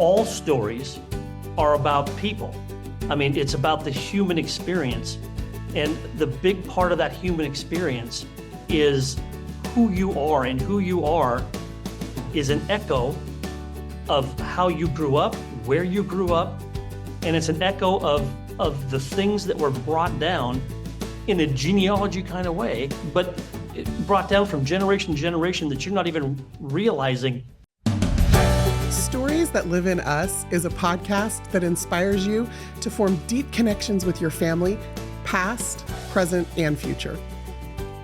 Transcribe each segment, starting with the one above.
all stories are about people. I mean, it's about the human experience. And the big part of that human experience is who you are, and who you are is an echo of how you grew up, where you grew up, and it's an echo of the things that were brought down in a genealogy kind of way, but brought down from generation to generation that you're not even realizing. Stories That Live in Us is a podcast that inspires you to form deep connections with your family, past, present, and future.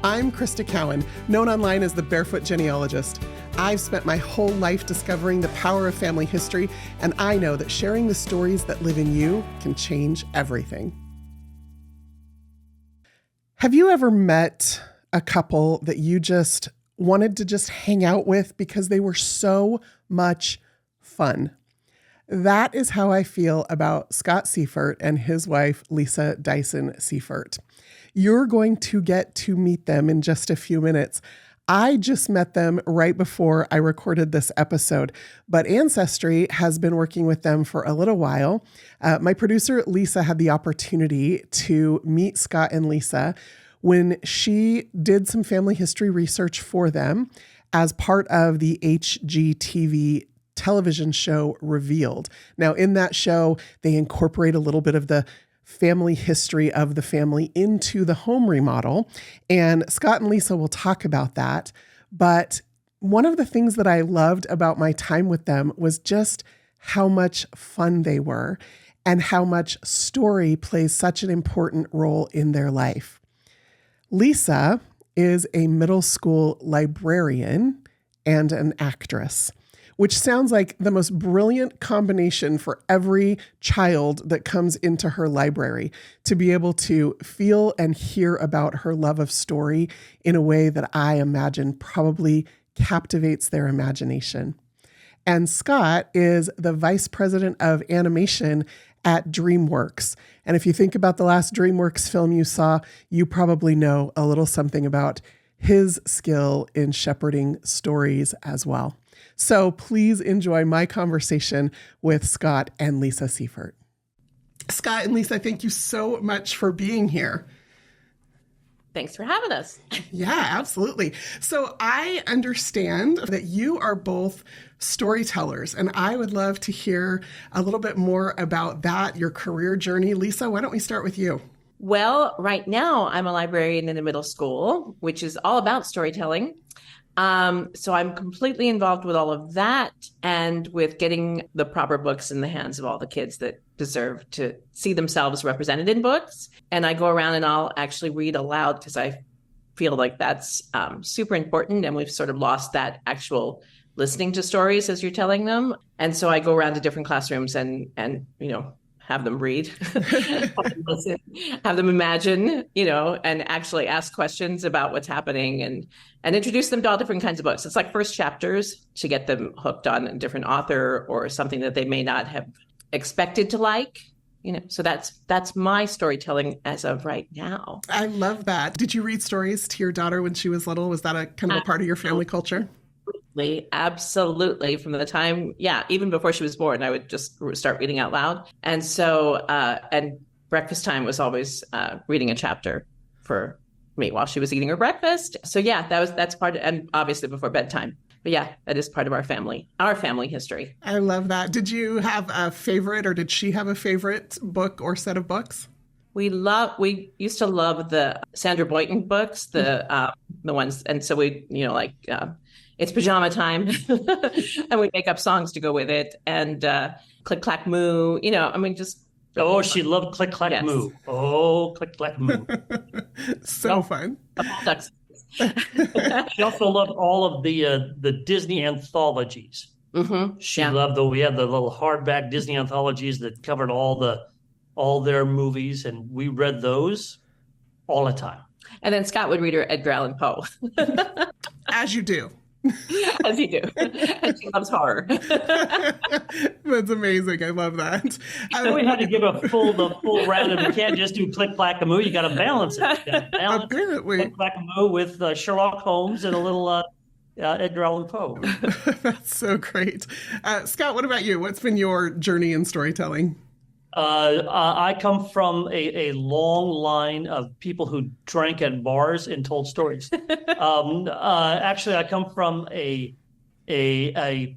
I'm Krista Cowan, known online as the Barefoot Genealogist. I've spent my whole life discovering the power of family history, and I know that sharing the stories that live in you can change everything. Have you ever met a couple that you just wanted to just hang out with because they were so much fun? That is how I feel about Scott Seiffert and his wife, Lisa Dyson Seiffert. You're going to get to meet them in just a few minutes. I just met them right before I recorded this episode, but Ancestry has been working with them for a little while. My producer, Lisa, had the opportunity to meet Scott and Lisa when she did some family history research for them as part of the HGTV television show Revealed. Now, in that show, they incorporate a little bit of the family history of the family into the home remodel. And Scott and Lisa will talk about that. But one of the things that I loved about my time with them was just how much fun they were and how much story plays such an important role in their life. Lisa is a middle school librarian and an actress, which sounds like the most brilliant combination for every child that comes into her library, to be able to feel and hear about her love of story in a way that I imagine probably captivates their imagination. And Scott is the vice president of animation at DreamWorks. And if you think about the last DreamWorks film you saw, you probably know a little something about his skill in shepherding stories as well. So please enjoy my conversation with Scott and Lisa Seiffert. Scott and Lisa, thank you so much for being here. Thanks for having us. Yeah, absolutely. So I understand that you are both storytellers, and I would love to hear a little bit more about that, your career journey. Lisa, why don't we start with you? Well, right now I'm a librarian in a middle school, which is all about storytelling. So I'm completely involved with all of that and with getting the proper books in the hands of all the kids that deserve to see themselves represented in books. And I go around and I'll actually read aloud because I feel like that's super important. And we've sort of lost that actual listening to stories as you're telling them. And so I go around to different classrooms and have them read, have them listen, have them imagine, and actually ask questions about what's happening and introduce them to all different kinds of books. It's like first chapters to get them hooked on a different author or something that they may not have expected to like. So that's my storytelling as of right now. I love that. Did you read stories to your daughter when she was little? Was that a kind of a part of your family culture? Absolutely. From the time, even before she was born, I would just start reading out loud. And so, and breakfast time was always reading a chapter for me while she was eating her breakfast. So that's part of, and obviously before bedtime. But that is part of our family history. I love that. Did you have a favorite, or did she have a favorite book or set of books? We used to love the Sandra Boynton books, the ones. And so it's pajama time and we make up songs to go with it. And Click, Clack, Moo, just. Oh, she loved Click, Clack, Moo. Oh, Click, Clack, Moo. So fun. She also loved all of the Disney anthologies. Mm-hmm. She loved we had the little hardback Disney anthologies that covered all their movies, and we read those all the time. And then Scott would read her Edgar Allan Poe. As you do. As you do. And she loves horror. That's amazing. I love that. We had to give the full round, and we can't just do Click, Clack, Moo. You got to balance it. Apparently. Click, Clack, Moo with Sherlock Holmes and a little Edgar Allan Poe. That's so great. Scott, what about you? What's been your journey in storytelling? I come from a long line of people who drank at bars and told stories. Actually, I come from a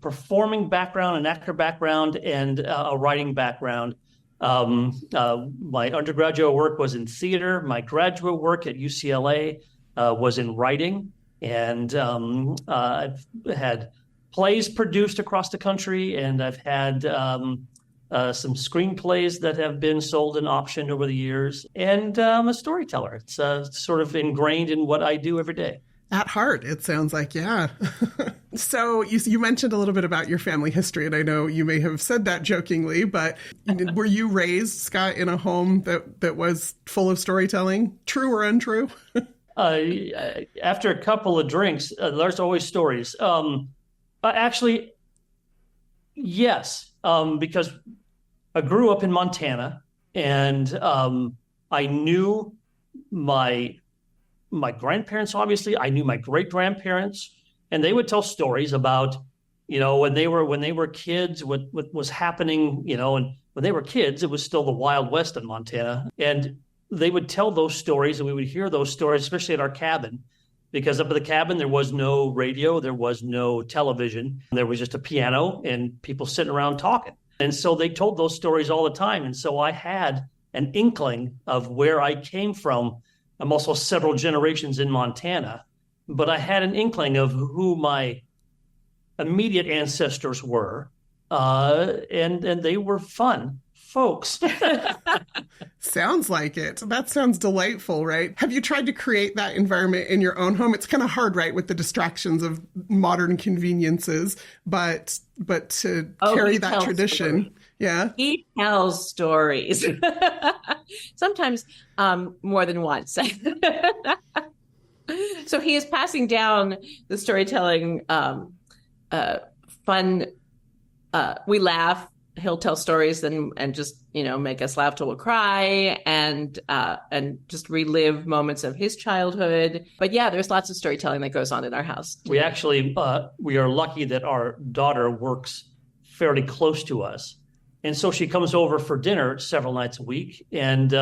performing background, an actor background, and a writing background. My undergraduate work was in theater. My graduate work at UCLA was in writing, and I've had plays produced across the country, and I've had some screenplays that have been sold and optioned over the years, and I'm a storyteller. It's sort of ingrained in what I do every day. At heart, it sounds like, yeah. So you mentioned a little bit about your family history, and I know you may have said that jokingly, but were you raised, Scott, in a home that was full of storytelling, true or untrue? After a couple of drinks, there's always stories. Actually, yes, because I grew up in Montana, and I knew my grandparents, obviously. I knew my great-grandparents, and they would tell stories about, when they were kids, what was happening, and when they were kids, it was still the Wild West in Montana. And they would tell those stories, and we would hear those stories, especially at our cabin, because up at the cabin, there was no radio, there was no television. There was just a piano and people sitting around talking. And so they told those stories all the time. And so I had an inkling of where I came from. I'm also several generations in Montana, but I had an inkling of who my immediate ancestors were, and they were fun folks. Sounds like it. That sounds delightful, right? Have you tried to create that environment in your own home? It's kind of hard, right, with the distractions of modern conveniences, but to carry that tradition. Stories. Yeah. He tells stories. Sometimes more than once. So he is passing down the storytelling fun. We laugh. He'll tell stories and just, make us laugh till we'll cry and just relive moments of his childhood. But yeah, there's lots of storytelling that goes on in our house. We actually, we are lucky that our daughter works fairly close to us. And so she comes over for dinner several nights a week, and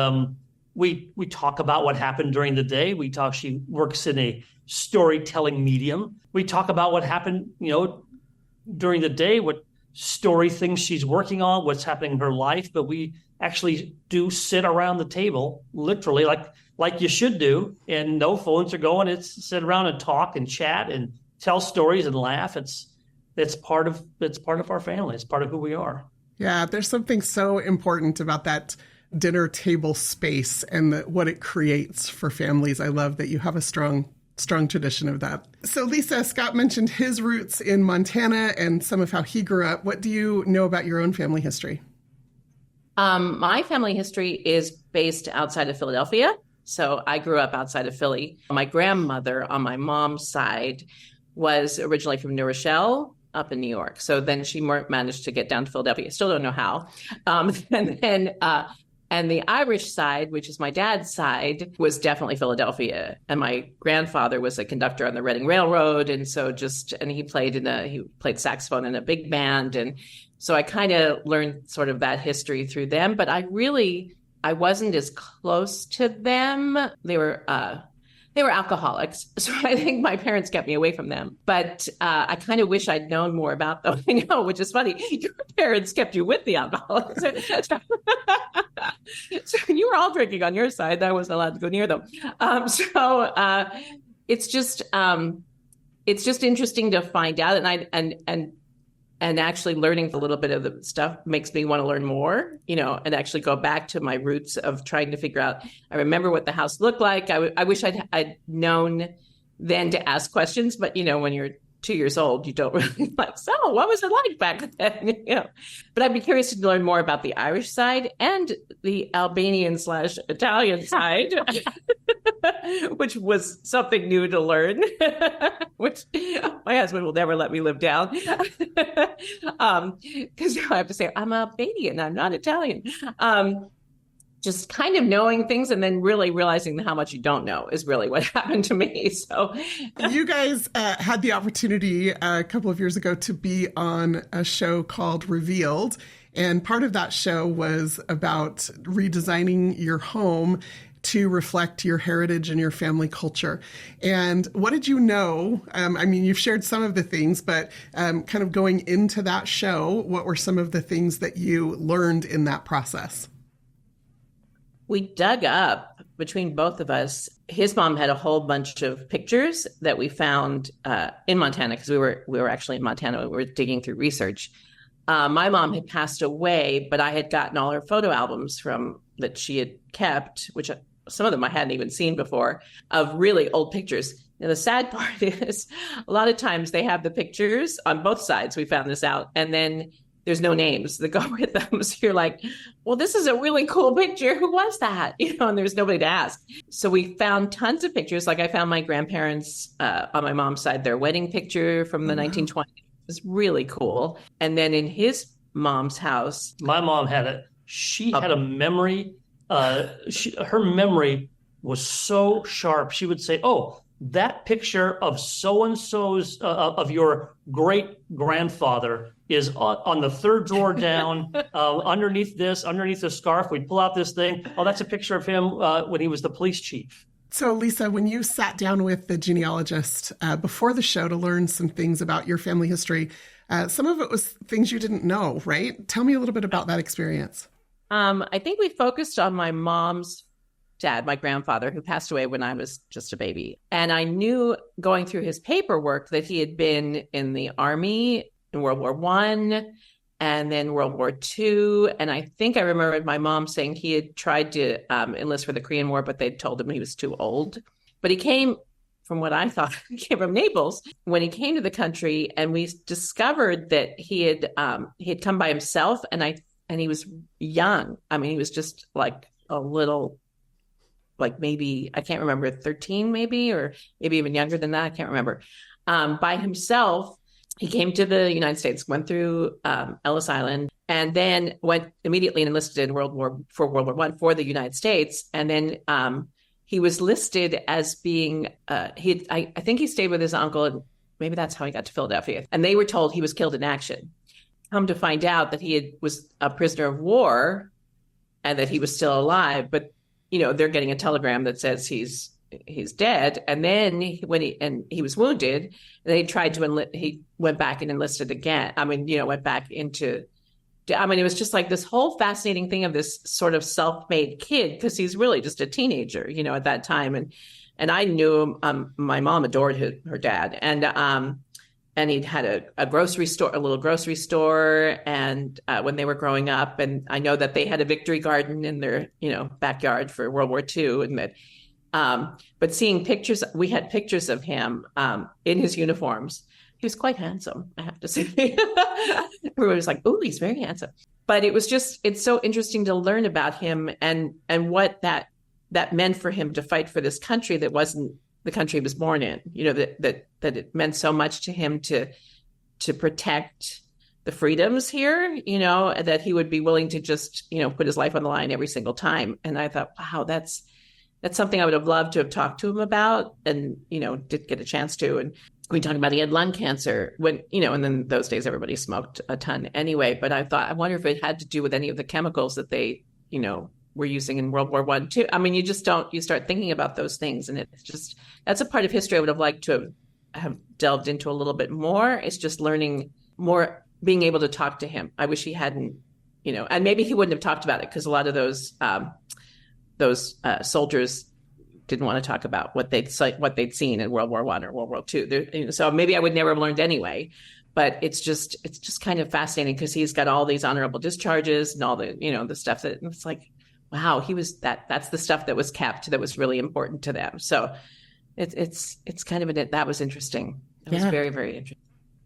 we talk about what happened during the day. She works in a storytelling medium. We talk about what happened, during the day, what story things she's working on, what's happening in her life. But we actually do sit around the table, literally, like you should do, and no phones are going. It's sit around and talk and chat and tell stories and laugh. It's part of our family. It's part of who we are. Yeah, there's something so important about that dinner table space and what it creates for families. I love that you have a strong tradition of that. So Lisa, Scott mentioned his roots in Montana and some of how he grew up. What do you know about your own family history? My family history is based outside of Philadelphia. So I grew up outside of Philly. My grandmother on my mom's side was originally from New Rochelle, up in New York. So then she managed to get down to Philadelphia. Still don't know how. And the Irish side, which is my dad's side, was definitely Philadelphia. And my grandfather was a conductor on the Reading Railroad. And so he played saxophone in a big band. And so I kind of learned sort of that history through them, but I wasn't as close to them. They were alcoholics, so I think my parents kept me away from them. But I kind of wish I'd known more about them. I know, which is funny. Your parents kept you with the alcoholics. So you were all drinking on your side. I wasn't allowed to go near them. It's just interesting to find out, and actually learning a little bit of the stuff makes me want to learn more, and actually go back to my roots of trying to figure out. I remember what the house looked like. I wish I'd known then to ask questions, but when you're 2 years old, you don't really so what was it like back then? But I'd be curious to learn more about the Irish side and the Albanian/Italian side, which was something new to learn, which my husband will never let me live down. Because I have to say, I'm Albanian, I'm not Italian. just kind of knowing things and then really realizing how much you don't know is really what happened to me. So you guys had the opportunity a couple of years ago to be on a show called Revealed. And part of that show was about redesigning your home to reflect your heritage and your family culture. And what did you know? I mean, you've shared some of the things, but kind of going into that show, what were some of the things that you learned in that process? We dug up between both of us. His mom had a whole bunch of pictures that we found in Montana, because we were actually in Montana. We were digging through research. My mom had passed away, but I had gotten all her photo albums that she had kept, which some of them I hadn't even seen before, of really old pictures. Now, the sad part is a lot of times they have the pictures on both sides. We found this out. And then there's no names that go with them. So you're like, well, this is a really cool picture. Who was that? And there's nobody to ask. So we found tons of pictures. Like I found my grandparents on my mom's side, their wedding picture from the 1920s. It was really cool. And then in his mom's house, my mom had it. She had a memory. Her memory was so sharp. She would say, "Oh, that picture of so-and-so's of your great grandfather is on the third drawer down, underneath the scarf. We'd pull out this thing. Oh, that's a picture of him when he was the police chief." So, Lisa, when you sat down with the genealogist before the show to learn some things about your family history, some of it was things you didn't know, right? Tell me a little bit about that experience. I think we focused on my mom's dad, my grandfather, who passed away when I was just a baby. And I knew going through his paperwork that he had been in the Army in World War I and then World War II. And I think I remember my mom saying he had tried to enlist for the Korean War, but they'd told him he was too old. But he came, from what I thought, he came from Naples when he came to the country. And we discovered that he had come by himself, and he was young. I mean, he was just like a little, like maybe, I can't remember, 13 maybe, or maybe even younger than that. I can't remember. By himself, he came to the United States, went through Ellis Island, and then went immediately and enlisted in World War I for the United States. And then he was listed as being, I think he stayed with his uncle, and maybe that's how he got to Philadelphia. And they were told he was killed in action. Come to find out that he was a prisoner of war and that he was still alive, but they're getting a telegram that says he's dead. And then when he was wounded, and they tried to he went back and enlisted again. I mean, went back into. I mean, it was just like this whole fascinating thing of this sort of self-made kid, because he's really just a teenager, at that time. And I knew him. My mom adored her dad, and he'd had a grocery store, a little grocery store, and when they were growing up, and I know that they had a victory garden in their, backyard for World War II, and that. But seeing pictures, we had pictures of him in his uniforms. He was quite handsome, I have to say. Everybody was like, "Ooh, he's very handsome." But it's so interesting to learn about him and what that meant for him to fight for this country that wasn't the country he was born in, that it meant so much to him to protect the freedoms here, that he would be willing to just, put his life on the line every single time. And I thought, wow, that's something I would have loved to have talked to him about, and, did get a chance to. And we talked about he had lung cancer when, and then those days everybody smoked a ton anyway. But I thought, I wonder if it had to do with any of the chemicals that they, were using in World War I too. I mean, you start thinking about those things, and it's just, that's a part of history I would have liked to have delved into a little bit more. It's just learning more, being able to talk to him. I wish he hadn't, and maybe he wouldn't have talked about it, because a lot of those soldiers didn't want to talk about what they'd seen in World War I or World War II. So maybe I would never have learned anyway. But it's just kind of fascinating, because he's got all these honorable discharges and all the, the stuff that it's like, wow, he was that's the stuff that was kept, that was really important to them. So it's kind of that was interesting. It was very, very interesting.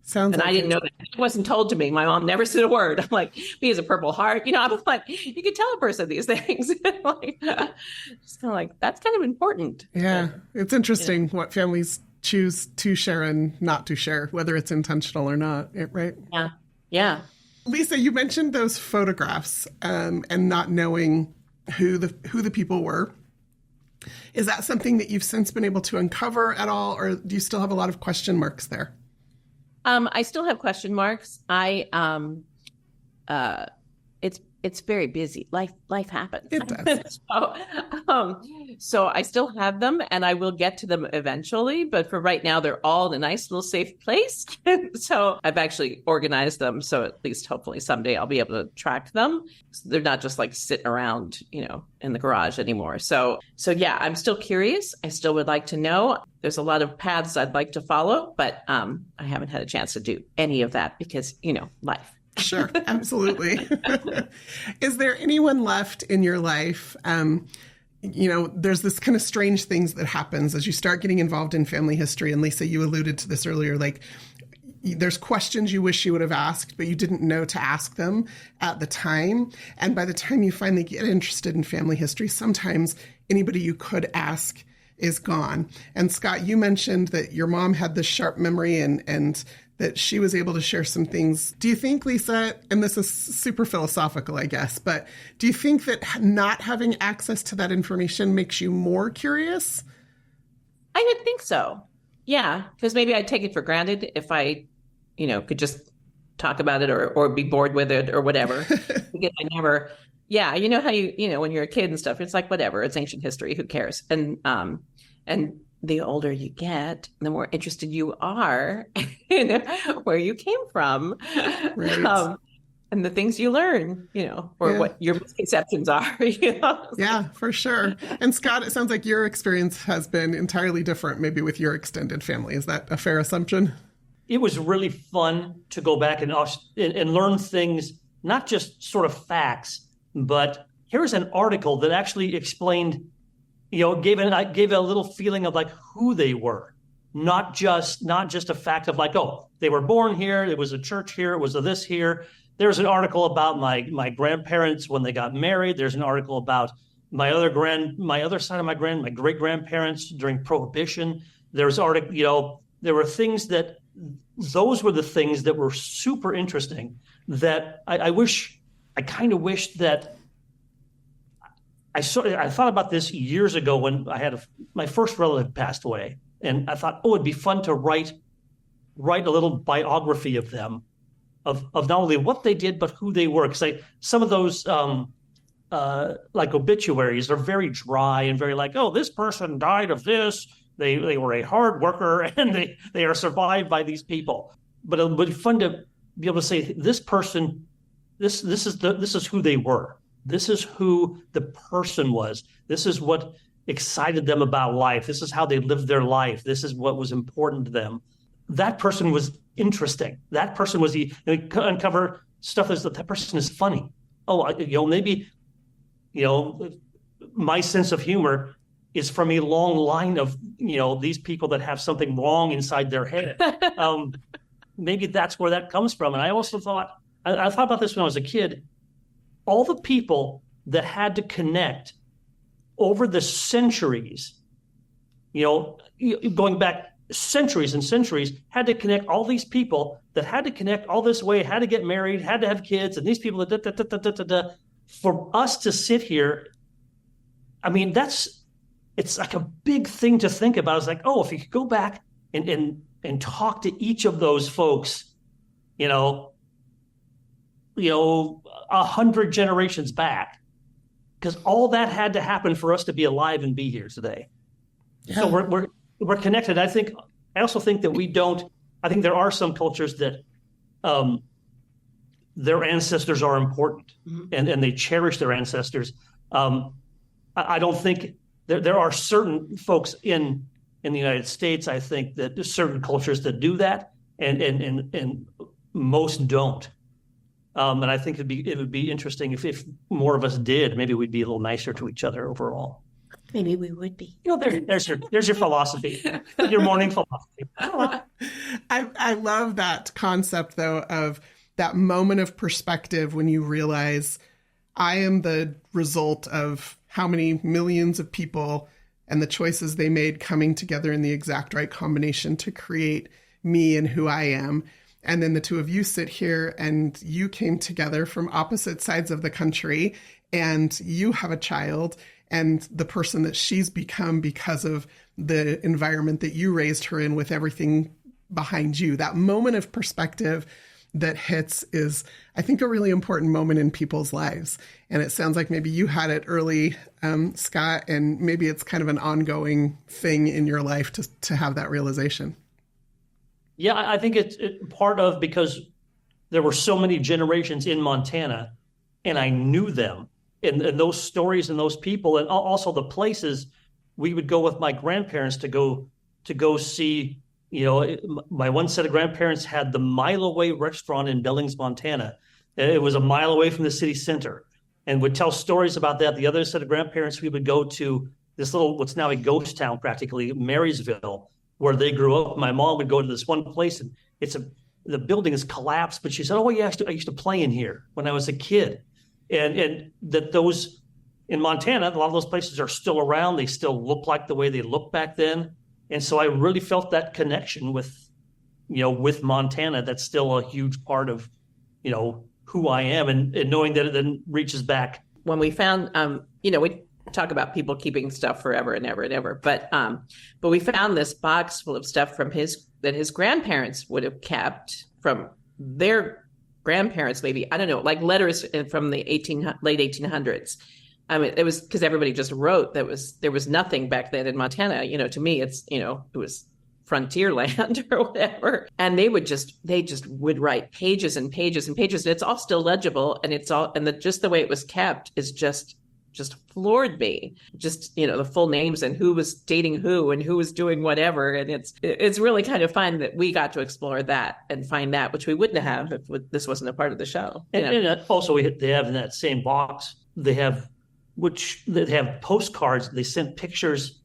Sounds. And I didn't know that. It wasn't told to me. My mom never said a word. I'm like, he has a Purple Heart. I'm like, you could tell a person these things. Like, just kind of like, that's kind of important. Yeah. It's interesting what families choose to share and not to share, whether it's intentional or not. Right? Yeah. Lisa, you mentioned those photographs and not knowing who the people were. Is that something that you've since been able to uncover at all, or do you still have a lot of question marks there? I still have question marks. It's very busy. Life happens. It does. So I still have them, and I will get to them eventually. But for right now, they're all in a nice little safe place. So I've actually organized them. So at least hopefully someday I'll be able to track them. So they're not just like sitting around, in the garage anymore. So yeah, I'm still curious. I still would like to know. There's a lot of paths I'd like to follow, but I haven't had a chance to do any of that because, life. Sure, absolutely. Is there anyone left in your life? There's this kind of strange things that happens as you start getting involved in family history. And Lisa, you alluded to this earlier, like there's questions you wish you would have asked, but you didn't know to ask them at the time. And by the time you finally get interested in family history, sometimes anybody you could ask is gone. And Scott, you mentioned that your mom had this sharp memory and that she was able to share some things. Do you think, Lisa, and this is super philosophical, I guess, but do you think that not having access to that information makes you more curious? I would think so. Yeah, because maybe I'd take it for granted if I, could just talk about it or be bored with it or whatever. Because I never, how when you're a kid and stuff, it's like, whatever, it's ancient history, who cares? And the older you get, the more interested you are in where you came from, right. And the things you learn, what your misconceptions are. Yeah, for sure. And Scott, it sounds like your experience has been entirely different, maybe with your extended family. Is that a fair assumption? It was really fun to go back and learn things, not just sort of facts, but here's an article that actually explained, gave a little feeling of like who they were, not just a fact of like, oh, they were born here, it was a church here, it was a this here. There's an article about my grandparents when they got married. There's an article about my other side of my great grandparents during Prohibition. There's there were things those were the things that were super interesting that I kind of wish that. I thought about this years ago when I had my first relative passed away, and I thought, it'd be fun to write a little biography of them, of not only what they did but who they were. Because some of those like obituaries are very dry and very like, oh, this person died of this. They were a hard worker and they are survived by these people. But it would be fun to be able to say this person, this is who they were. This is who the person was. This is what excited them about life. This is how they lived their life. This is what was important to them. That person was interesting. That person was uncover stuff that person is funny. Oh, maybe, my sense of humor is from a long line of, these people that have something wrong inside their head. Maybe that's where that comes from. And I also thought about this when I was a kid. All the people that had to connect over the centuries, going back centuries and centuries, had to connect all these people that had to connect all this way, had to get married, had to have kids, and these people for us to sit here. I mean, it's like a big thing to think about. It's like, oh, if you could go back and talk to each of those folks, 100 generations back, because all that had to happen for us to be alive and be here today. Yeah. So we're connected. I also think that we don't. I think there are some cultures that their ancestors are important, and they cherish their ancestors. I don't think there are certain folks in the United States. I think that there's certain cultures that do that, and most don't. And I think it would be interesting if more of us did. Maybe we'd be a little nicer to each other overall. Maybe we would be. There's your philosophy, your morning philosophy. I love that concept, though, of that moment of perspective when you realize I am the result of how many millions of people and the choices they made coming together in the exact right combination to create me and who I am. And then the two of you sit here and you came together from opposite sides of the country and you have a child and the person that she's become because of the environment that you raised her in with everything behind you. That moment of perspective that hits is, I think, a really important moment in people's lives. And it sounds like maybe you had it early, Scott, and maybe it's kind of an ongoing thing in your life to have that realization. Yeah, I think it's part of because there were so many generations in Montana, and I knew them, and those stories and those people, and also the places we would go with my grandparents to go see. You know, my one set of grandparents had the Mile Away restaurant in Billings, Montana. It was a mile away from the city center, and would tell stories about that. The other set of grandparents, we would go to this little, what's now a ghost town practically, Marysville, where they grew up. My mom would go to this one place, and the building is collapsed, but she said, "Oh yeah, I used to play in here when I was a kid," and that those in Montana, a lot of those places are still around. They still look like the way they looked back then. And so I really felt that connection with Montana. That's still a huge part of, who I am, and knowing that it then reaches back. When we found, we talk about people keeping stuff forever and ever and ever, but we found this box full of stuff that his grandparents would have kept from their grandparents, maybe, I don't know, like letters from the late 1800s. I mean, it was because everybody just wrote. There was nothing back then in Montana. To me, it was frontier land or whatever. And they just would write pages and pages and pages. And it's all still legible. And just the way it was kept is just floored me. Just, the full names and who was dating who and who was doing whatever. And it's really kind of fun that we got to explore that and find that, which we wouldn't have if this wasn't a part of the show. And also they have in that same box, they have postcards. They sent pictures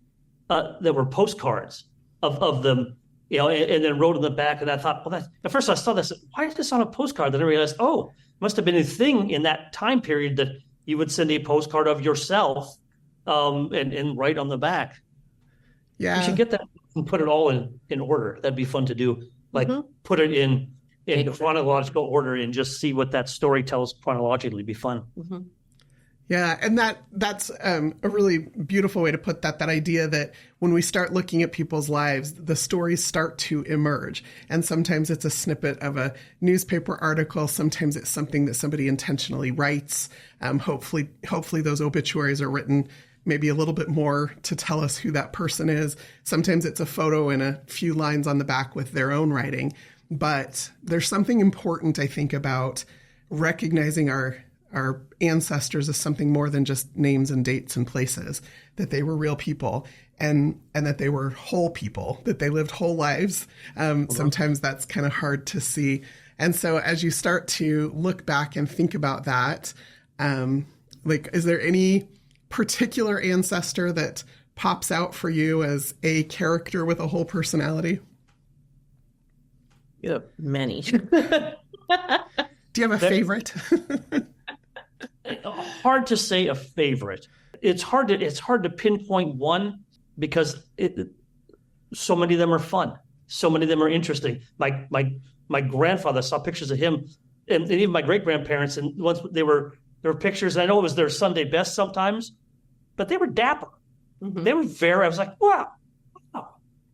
that were postcards of them, and then wrote in the back. And I thought, well, at first I saw this. Why is this on a postcard? Then I realized, oh, it must have been a thing in that time period that you would send a postcard of yourself, and write on the back. Yeah, you should get that and put it all in order. That'd be fun to do. Like put it in chronological order and just see what that story tells chronologically. Be fun. Mm-hmm. Yeah, and that's a really beautiful way to put that idea that when we start looking at people's lives, the stories start to emerge. And sometimes it's a snippet of a newspaper article. Sometimes it's something that somebody intentionally writes. Hopefully those obituaries are written maybe a little bit more to tell us who that person is. Sometimes it's a photo and a few lines on the back with their own writing. But there's something important, I think, about recognizing our ancestors as something more than just names and dates and places, that they were real people and that they were whole people, that they lived whole lives. Sometimes that's kind of hard to see. And so as you start to look back and think about that, is there any particular ancestor that pops out for you as a character with a whole personality? You have many. Do you have a favorite? Hard to say a favorite. It's hard to pinpoint one because so many of them are fun. So many of them are interesting. My grandfather, saw pictures of him, and even my great grandparents. And once there were pictures. I know it was their Sunday best sometimes, but they were dapper. Mm-hmm. They were very. I was like, wow.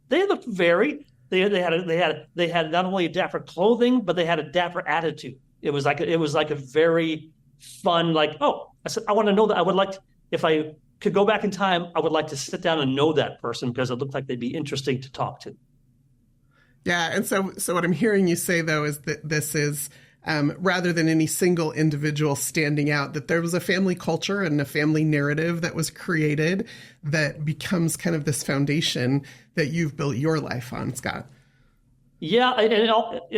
They looked very. They had not only a dapper clothing, but they had a dapper attitude. It was like a very fun, I said, I want to know that. I would like to, if I could go back in time, I would like to sit down and know that person because it looked like they'd be interesting to talk to. Yeah. And so what I'm hearing you say, though, is that this is rather than any single individual standing out, that there was a family culture and a family narrative that was created that becomes kind of this foundation that you've built your life on, Scott. Yeah. And it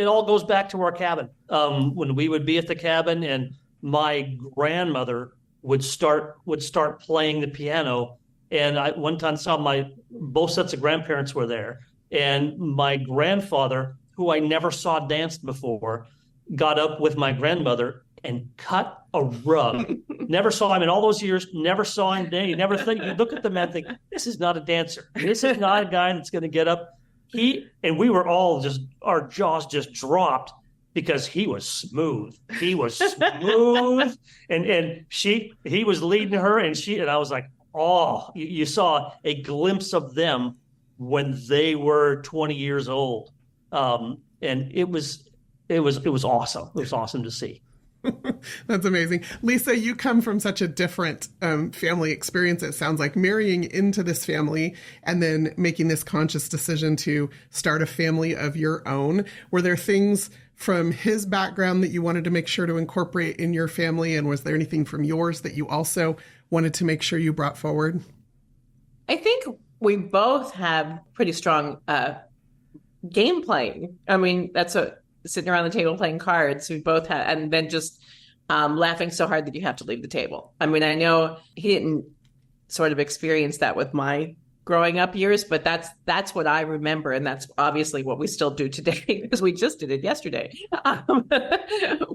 all goes back to our cabin. When we would be at the cabin and my grandmother would start playing the piano, and I one time saw both sets of grandparents were there, and my grandfather, who I never saw dance before, got up with my grandmother and cut a rug. Never saw him in all those years. Never saw him dance. You never think. You look at the man and think, this is not a dancer. This is not a guy that's going to get up. And we were all our jaws just dropped. because he was smooth. He was smooth, and he was leading her, and I was like, oh, you saw a glimpse of them when they were 20 years old, and it was awesome. It was awesome to see. That's amazing. Lisa, you come from such a different family experience. It sounds like marrying into this family and then making this conscious decision to start a family of your own. Were there things from his background that you wanted to make sure to incorporate in your family? And was there anything from yours that you also wanted to make sure you brought forward? I think we both have pretty strong game playing. I mean, that's sitting around the table playing cards. We both have, and then just laughing so hard that you have to leave the table. I mean, I know he didn't sort of experience that with my growing up years, but that's what I remember. And that's obviously what we still do today, because we just did it yesterday.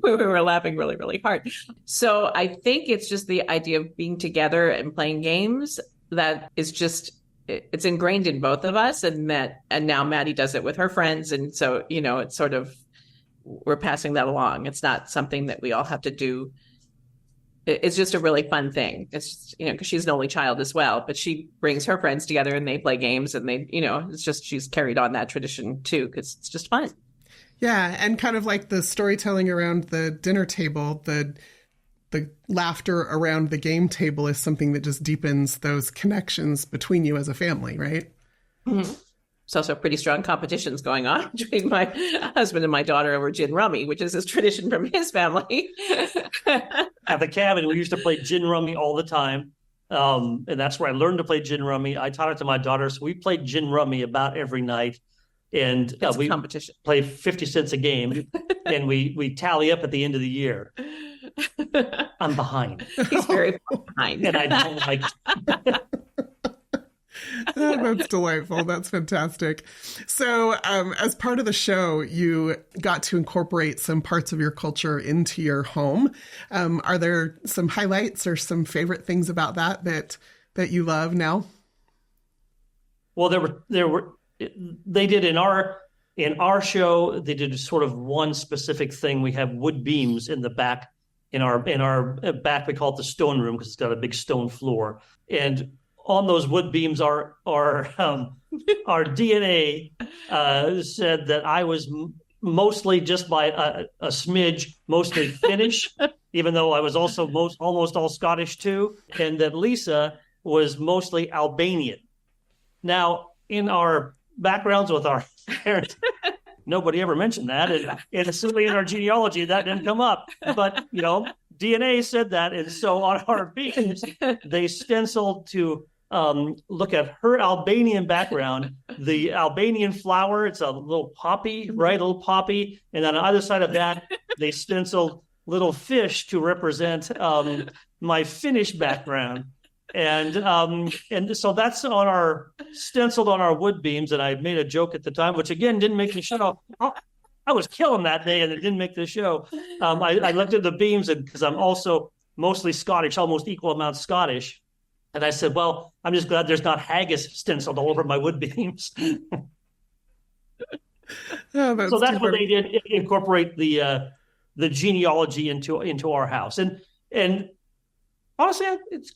We were laughing really, really hard. So I think it's just the idea of being together and playing games that is just, it's ingrained in both of us. And now Maddie does it with her friends. And so, it's sort of, we're passing that along. It's not something that we all have to do. It's just a really fun thing. It's just, because she's an only child as well, but she brings her friends together and they play games, and they, it's just, she's carried on that tradition too, because it's just fun. Yeah. And kind of like the storytelling around the dinner table, the laughter around the game table is something that just deepens those connections between you as a family, right? Mm-hmm. There's also pretty strong competitions going on between my husband and my daughter over gin rummy, which is his tradition from his family. At the cabin, we used to play gin rummy all the time. And that's where I learned to play gin rummy. I taught it to my daughter. So we played gin rummy about every night. And we competition. Play 50 cents a game. And we tally up at the end of the year. I'm behind. He's very behind. And I don't like it. That's delightful. That's fantastic. So as part of the show, you got to incorporate some parts of your culture into your home. Are there some highlights or some favorite things about that you love now? Well, they did in our show, they did sort of one specific thing. We have wood beams in the back, in our back, we call it the stone room, because it's got a big stone floor. And on those wood beams our DNA said that I was mostly, just by a smidge, mostly Finnish, even though I was also almost all Scottish too, and that Lisa was mostly Albanian. Now, in our backgrounds with our parents, nobody ever mentioned that, and certainly in our genealogy that didn't come up. But DNA said that, and so on our beams they stenciled to look at her Albanian background, the Albanian flower. It's a little poppy, right? A little poppy. And on either side of that, they stenciled little fish to represent my Finnish background. And so that's stenciled on our wood beams. And I made a joke at the time, which again didn't make the show. I was killing that day, and it didn't make the show. I looked at the beams, and because I'm also mostly Scottish, almost equal amount Scottish. And I said, well, I'm just glad there's not haggis stenciled all over my wood beams. So that's what they did, incorporate the genealogy into our house. And honestly,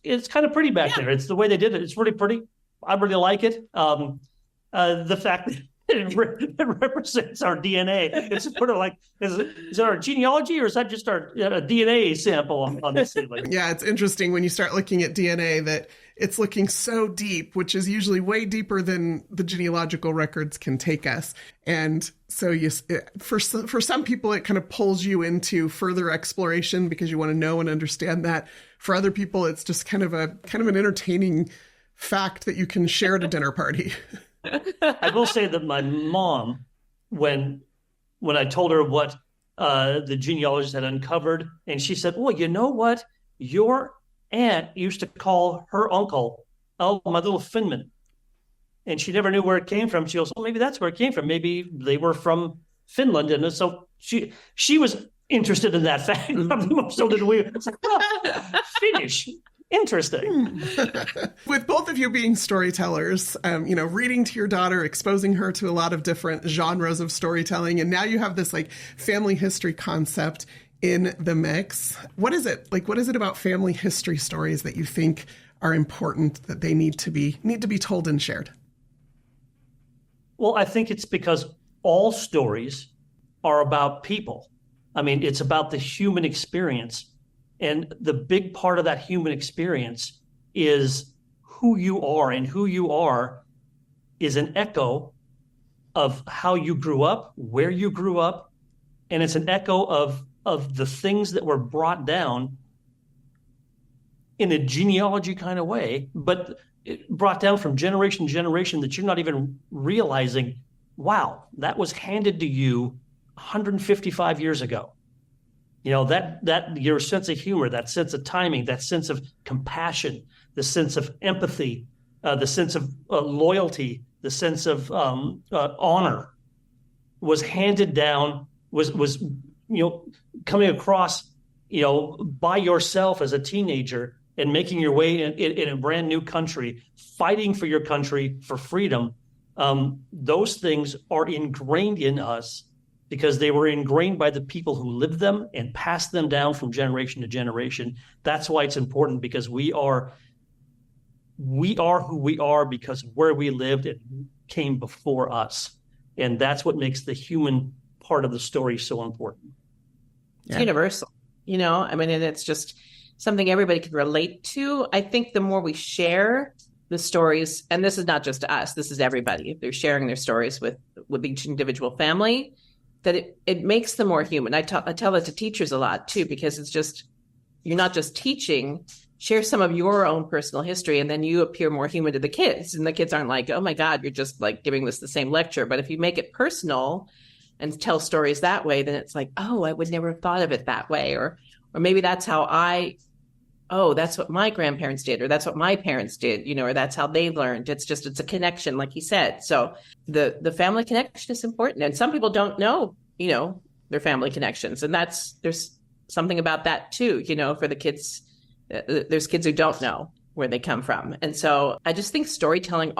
it's kind of pretty back there. It's the way they did it. It's really pretty. I really like it. The fact that it represents our DNA. It's sort of like, is it our genealogy, or is that just our DNA sample on this ceiling? Yeah, it's interesting when you start looking at DNA that it's looking so deep, which is usually way deeper than the genealogical records can take us. And so for some people, it kind of pulls you into further exploration because you want to know and understand that. For other people, it's just kind of an entertaining fact that you can share at a dinner party. I will say that my mom, when I told her what the genealogist had uncovered, and she said, well, you know what? Your aunt used to call her uncle, oh, my little Finman. And she never knew where it came from. She goes, well, maybe that's where it came from. Maybe they were from Finland. And so she was interested in that fact. So did we. It's like, oh, Finnish. Interesting. With both of you being storytellers, reading to your daughter, exposing her to a lot of different genres of storytelling, and now you have this like family history concept in the mix. What is it? Like, what is it about family history stories that you think are important, that they need to be told and shared? Well, I think it's because all stories are about people. I mean, it's about the human experience. And the big part of that human experience is who you are, and who you are is an echo of how you grew up, where you grew up, and it's an echo of the things that were brought down in a genealogy kind of way, but it brought down from generation to generation that you're not even realizing, wow, that was handed to you 155 years ago. That your sense of humor, that sense of timing, that sense of compassion, the sense of empathy, the sense of loyalty, the sense of honor was handed down, was coming across, by yourself as a teenager and making your way in a brand new country, fighting for your country, for freedom. Those things are ingrained in us because they were ingrained by the people who lived them and passed them down from generation to generation. That's why it's important, because we are who we are because of where we lived and came before us. And that's what makes the human part of the story so important. It's universal, and it's just something everybody can relate to. I think the more we share the stories, and this is not just us, this is everybody, if they're sharing their stories with each individual family, that it makes them more human. I tell that to teachers a lot too, because it's just, you're not just teaching, share some of your own personal history, and then you appear more human to the kids. And the kids aren't like, oh my God, you're just like giving us the same lecture. But if you make it personal and tell stories that way, then it's like, oh, I would never have thought of it that way. Or maybe that's how that's what my grandparents did, or that's what my parents did, or that's how they learned. It's a connection, like you said. So the family connection is important. And some people don't know, their family connections. And there's something about that too, for the kids. There's kids who don't know where they come from. And so I just think storytelling,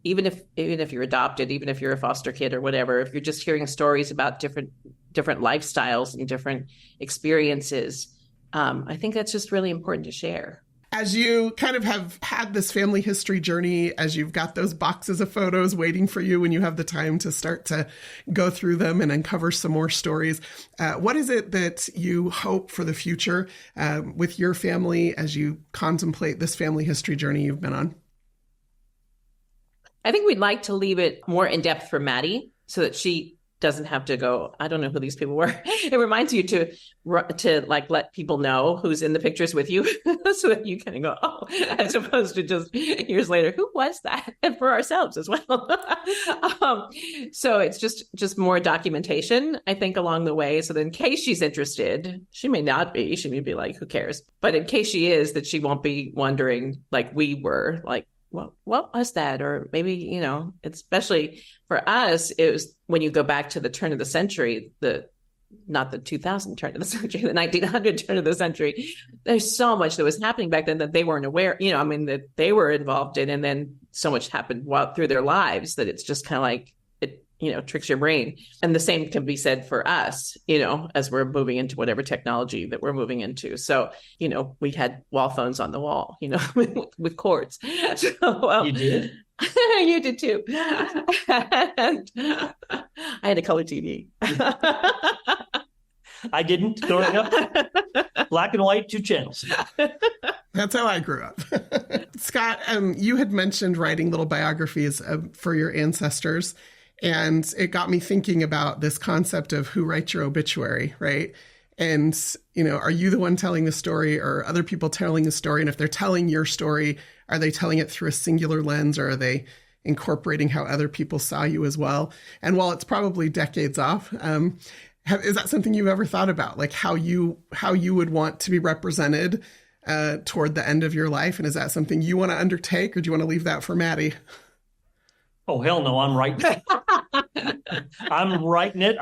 even if you're adopted, even if you're a foster kid or whatever, if you're just hearing stories about different lifestyles and different experiences, I think that's just really important to share. As you kind of have had this family history journey, as you've got those boxes of photos waiting for you when you have the time to start to go through them and uncover some more stories, what is it that you hope for the future with your family as you contemplate this family history journey you've been on? I think we'd like to leave it more in depth for Maddie so that she doesn't have to go, I don't know who these people were. It reminds you to like let people know who's in the pictures with you so that you kind of go, oh, as opposed to just years later, who was that? And for ourselves as well. So it's just more documentation, I think, along the way. So that in case she's interested, she may not be, she may be like, who cares? But in case she is, that she won't be wondering like we were, like, well, what was that? Or maybe, especially for us, it was when you go back to the turn of the century, not the 2000 turn of the century, the 1900 turn of the century. There's so much that was happening back then that they weren't aware, that they were involved in, and then so much happened through their lives that it's just kind of like, it tricks your brain. And the same can be said for us, as we're moving into whatever technology that we're moving into. So, we had wall phones on the wall, with cords. So, you did? You did too. And I had a color TV. I didn't growing up. Black and white, 2 channels. That's how I grew up. Scott, you had mentioned writing little biographies for your ancestors. And it got me thinking about this concept of who writes your obituary, right? And, are you the one telling the story, or other people telling the story? And if they're telling your story, are they telling it through a singular lens, or are they incorporating how other people saw you as well? And while it's probably decades off, is that something you've ever thought about? Like how you would want to be represented toward the end of your life? And is that something you want to undertake, or do you want to leave that for Maddie? Oh, hell no, I'm writing it. I'm writing it.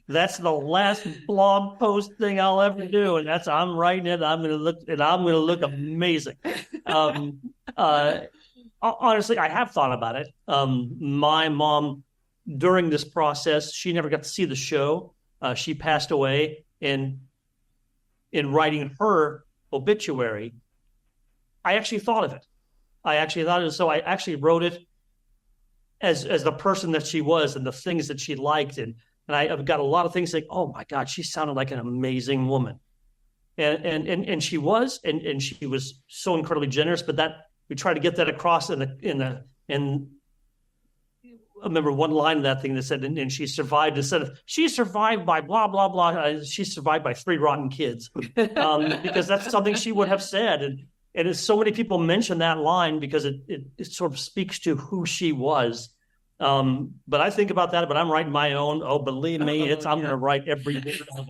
That's the last blog post thing I'll ever do, and I'm writing it. I'm going to look amazing. Honestly, I have thought about it. My mom, during this process, she never got to see the show. She passed away, and in writing her obituary, I actually thought of it. So I actually wrote it as the person that she was and the things that she liked, and I've got a lot of things like, oh my God, she sounded like an amazing woman, and she was, and she was so incredibly generous. But that we try to get that across in I remember one line of that thing that said, and she survived. Instead of she survived by blah blah blah, she survived by 3 rotten kids, because that's something she would have said. And it's so many people mention that line because it sort of speaks to who she was. But I think about that. But I'm writing my own. Oh, believe me, I'm going to write every word of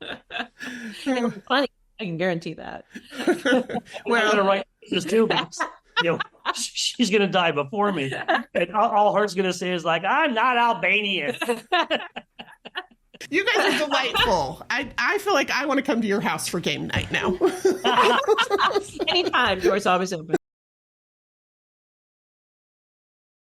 It's funny. I can guarantee that. Well, I'm going to write this too, because she's going to die before me, and all her's going to say is like, I'm not Albanian. You guys are delightful. I feel like I want to come to your house for game night now. Anytime, doors always open.